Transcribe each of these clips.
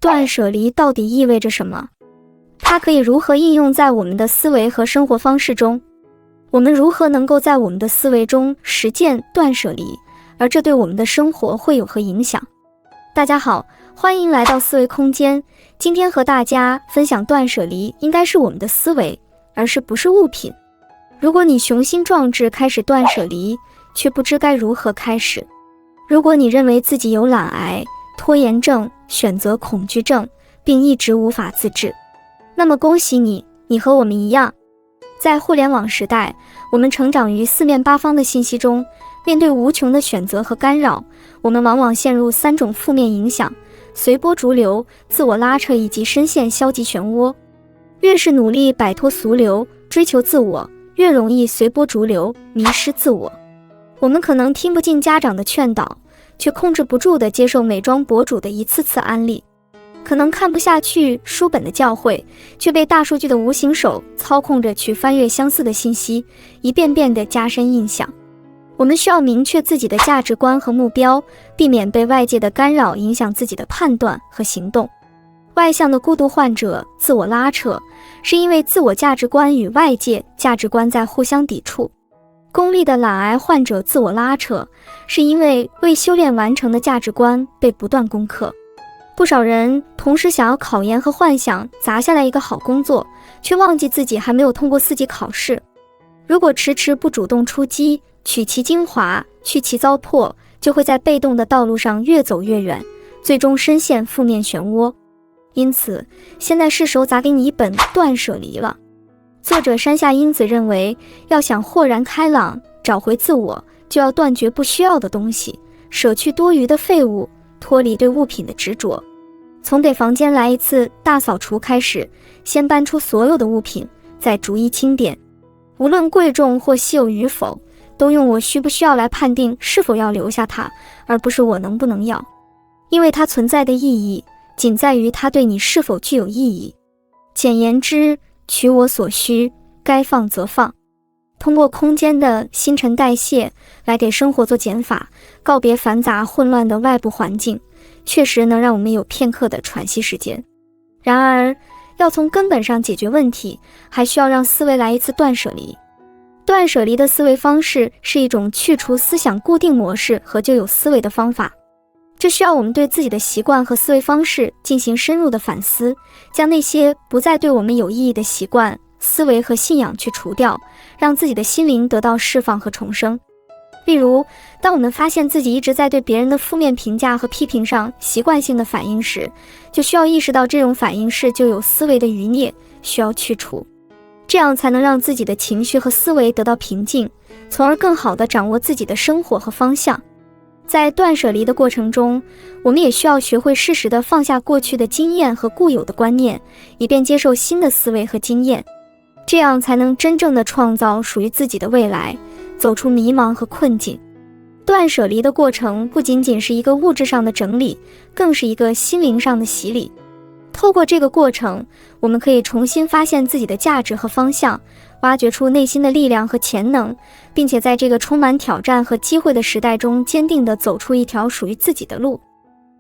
断舍离到底意味着什么？它可以如何应用在我们的思维和生活方式中？我们如何能够在我们的思维中实践断舍离，而这对我们的生活会有何影响？大家好，欢迎来到思维空间。今天和大家分享，断舍离应该是我们的思维，而不是物品。如果你雄心壮志开始断舍离，却不知该如何开始；如果你认为自己有懒癌、拖延症、选择恐惧症，并一直无法自制，那么恭喜你，你和我们一样。在互联网时代，我们成长于四面八方的信息中，面对无穷的选择和干扰，我们往往陷入3种负面影响：随波逐流、自我拉扯以及深陷消极漩涡。越是努力摆脱俗流，追求自我，越容易随波逐流，迷失自我。我们可能听不进家长的劝导，却控制不住地接受美妆博主的一次次安利；可能看不下去书本的教诲，却被大数据的无形手操控着去翻阅相似的信息，一遍遍地加深印象。我们需要明确自己的价值观和目标，避免被外界的干扰影响自己的判断和行动。外向的孤独患者自我拉扯，是因为自我价值观与外界价值观在互相抵触。功利的懒癌患者自我拉扯，是因为未修炼完成的价值观被不断攻克。不少人同时想要考研和幻想砸下来一个好工作，却忘记自己还没有通过4级考试。如果迟迟不主动出击，取其精华，去其糟粕，就会在被动的道路上越走越远，最终深陷负面漩涡。因此，现在是时候砸给你一本《断舍离》了。作者山下英子认为，要想豁然开朗，找回自我，就要断绝不需要的东西，舍去多余的废物，脱离对物品的执着。从给房间来一次大扫除开始，先搬出所有的物品，再逐一清点。无论贵重或稀有与否，都用我需不需要来判定是否要留下它，而不是我能不能要。因为它存在的意义，仅在于它对你是否具有意义。简言之，取我所需，该放则放。通过空间的新陈代谢来给生活做减法，告别繁杂混乱的外部环境，确实能让我们有片刻的喘息时间。然而，要从根本上解决问题，还需要让思维来一次断舍离。断舍离的思维方式是一种去除思想固定模式和旧有思维的方法。这需要我们对自己的习惯和思维方式进行深入的反思，将那些不再对我们有意义的习惯、思维和信仰去除掉，让自己的心灵得到释放和重生。例如，当我们发现自己一直在对别人的负面评价和批评上习惯性的反应时，就需要意识到这种反应是旧有思维的余孽，需要去除。这样才能让自己的情绪和思维得到平静，从而更好地掌握自己的生活和方向。在断舍离的过程中，我们也需要学会适时地放下过去的经验和固有的观念，以便接受新的思维和经验，这样才能真正地创造属于自己的未来，走出迷茫和困境。断舍离的过程不仅仅是一个物质上的整理，更是一个心灵上的洗礼。透过这个过程，我们可以重新发现自己的价值和方向，挖掘出内心的力量和潜能，并且在这个充满挑战和机会的时代中，坚定地走出一条属于自己的路。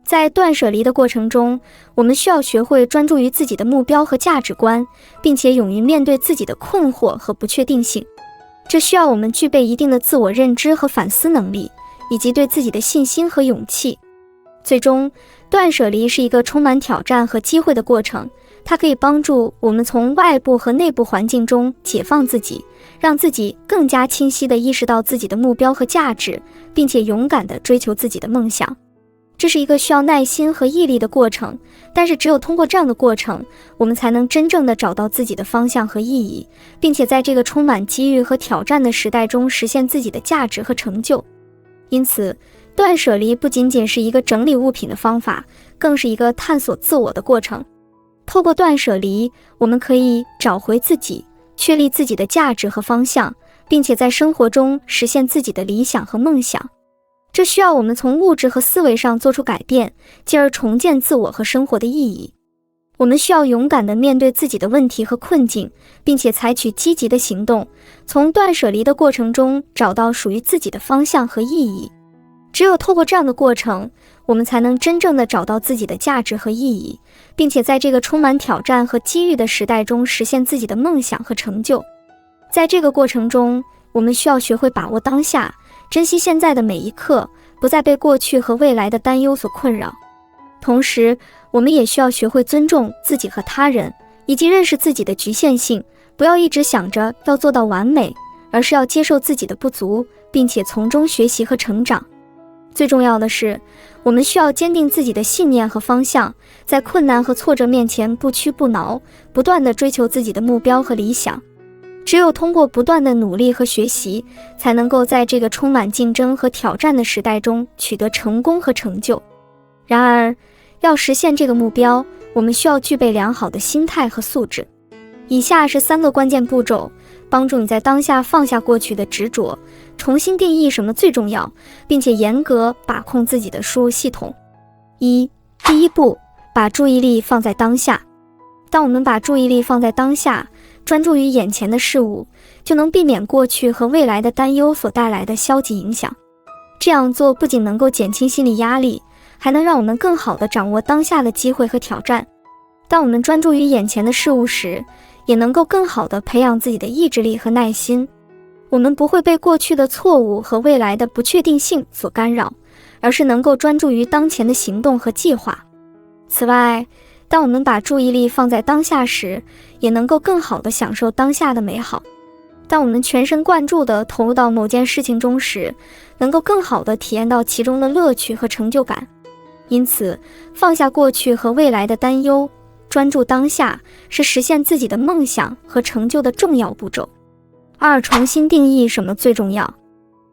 在断舍离的过程中，我们需要学会专注于自己的目标和价值观，并且勇于面对自己的困惑和不确定性。这需要我们具备一定的自我认知和反思能力，以及对自己的信心和勇气。最终，断舍离是一个充满挑战和机会的过程，它可以帮助我们从外部和内部环境中解放自己，让自己更加清晰地意识到自己的目标和价值，并且勇敢地追求自己的梦想。这是一个需要耐心和毅力的过程，但是只有通过这样的过程，我们才能真正地找到自己的方向和意义，并且在这个充满机遇和挑战的时代中实现自己的价值和成就。因此，断舍离不仅仅是一个整理物品的方法，更是一个探索自我的过程。透过断舍离，我们可以找回自己，确立自己的价值和方向，并且在生活中实现自己的理想和梦想。这需要我们从物质和思维上做出改变，进而重建自我和生活的意义。我们需要勇敢地面对自己的问题和困境，并且采取积极的行动，从断舍离的过程中找到属于自己的方向和意义。只有透过这样的过程，我们才能真正的找到自己的价值和意义，并且在这个充满挑战和机遇的时代中实现自己的梦想和成就。在这个过程中，我们需要学会把握当下，珍惜现在的每一刻，不再被过去和未来的担忧所困扰。同时，我们也需要学会尊重自己和他人，以及认识自己的局限性，不要一直想着要做到完美，而是要接受自己的不足，并且从中学习和成长。最重要的是，我们需要坚定自己的信念和方向，在困难和挫折面前不屈不挠，不断地追求自己的目标和理想。只有通过不断的努力和学习，才能够在这个充满竞争和挑战的时代中取得成功和成就。然而，要实现这个目标，我们需要具备良好的心态和素质。以下是3个关键步骤，帮助你在当下放下过去的执着，重新定义什么最重要，并且严格把控自己的输入系统。第一步，把注意力放在当下。当我们把注意力放在当下，专注于眼前的事物，就能避免过去和未来的担忧所带来的消极影响。这样做不仅能够减轻心理压力，还能让我们更好地掌握当下的机会和挑战。当我们专注于眼前的事物时，也能够更好地培养自己的意志力和耐心。我们不会被过去的错误和未来的不确定性所干扰，而是能够专注于当前的行动和计划。此外，当我们把注意力放在当下时，也能够更好地享受当下的美好。当我们全神贯注地投入到某件事情中时，能够更好地体验到其中的乐趣和成就感。因此，放下过去和未来的担忧，专注当下，是实现自己的梦想和成就的重要步骤。2、重新定义什么最重要。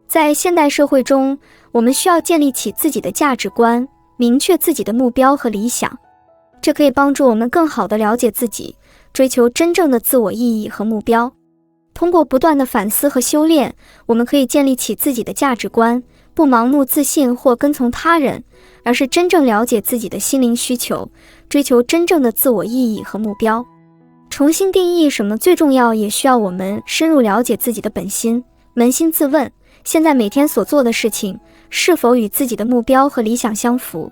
在现代社会中，我们需要建立起自己的价值观，明确自己的目标和理想。这可以帮助我们更好地了解自己，追求真正的自我意义和目标。通过不断的反思和修炼，我们可以建立起自己的价值观，不盲目自信或跟从他人，而是真正了解自己的心灵需求，追求真正的自我意义和目标。重新定义什么最重要，也需要我们深入了解自己的本心，扪心自问，现在每天所做的事情是否与自己的目标和理想相符。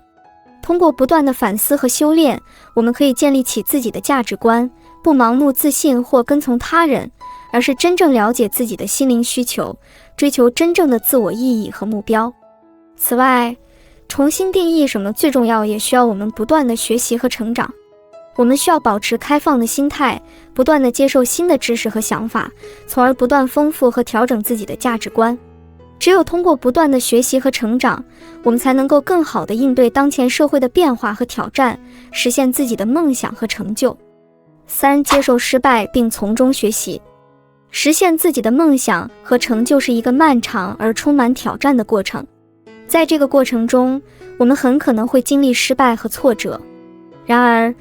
通过不断的反思和修炼，我们可以建立起自己的价值观，不盲目自信或跟从他人，而是真正了解自己的心灵需求，追求真正的自我意义和目标。此外，重新定义什么最重要，也需要我们不断的学习和成长。我们需要保持开放的心态，不断的接受新的知识和想法，从而不断丰富和调整自己的价值观。只有通过不断的学习和成长，我们才能够更好地应对当前社会的变化和挑战，实现自己的梦想和成就。3、接受失败并从中学习。实现自己的梦想和成就是一个漫长而充满挑战的过程。在这个过程中，我们很可能会经历失败和挫折。然而，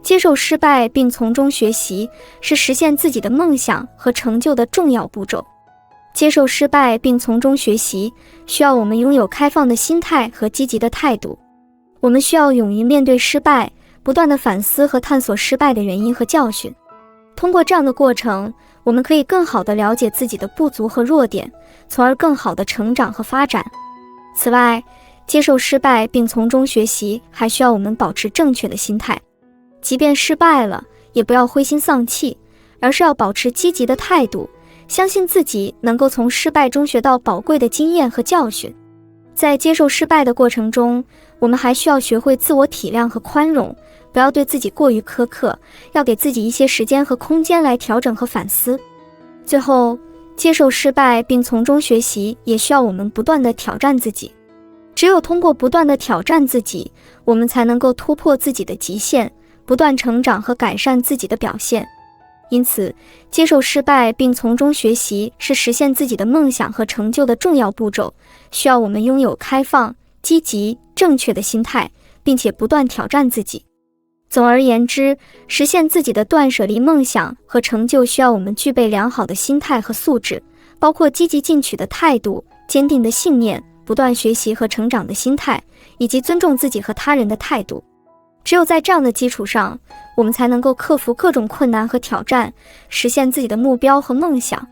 接受失败并从中学习，是实现自己的梦想和成就的重要步骤。接受失败并从中学习，需要我们拥有开放的心态和积极的态度。我们需要勇于面对失败，不断地反思和探索失败的原因和教训。通过这样的过程，我们可以更好地了解自己的不足和弱点，从而更好地成长和发展。此外，接受失败并从中学习，还需要我们保持正确的心态。即便失败了，也不要灰心丧气，而是要保持积极的态度，相信自己能够从失败中学到宝贵的经验和教训。在接受失败的过程中，我们还需要学会自我体谅和宽容，不要对自己过于苛刻，要给自己一些时间和空间来调整和反思。最后，接受失败并从中学习，也需要我们不断地挑战自己。只有通过不断地挑战自己，我们才能够突破自己的极限，不断成长和改善自己的表现。因此，接受失败并从中学习是实现自己的梦想和成就的重要步骤，需要我们拥有开放、积极、正确的心态，并且不断挑战自己。总而言之，实现自己的断舍离梦想和成就需要我们具备良好的心态和素质，包括积极进取的态度、坚定的信念、不断学习和成长的心态，以及尊重自己和他人的态度。只有在这样的基础上，我们才能够克服各种困难和挑战，实现自己的目标和梦想。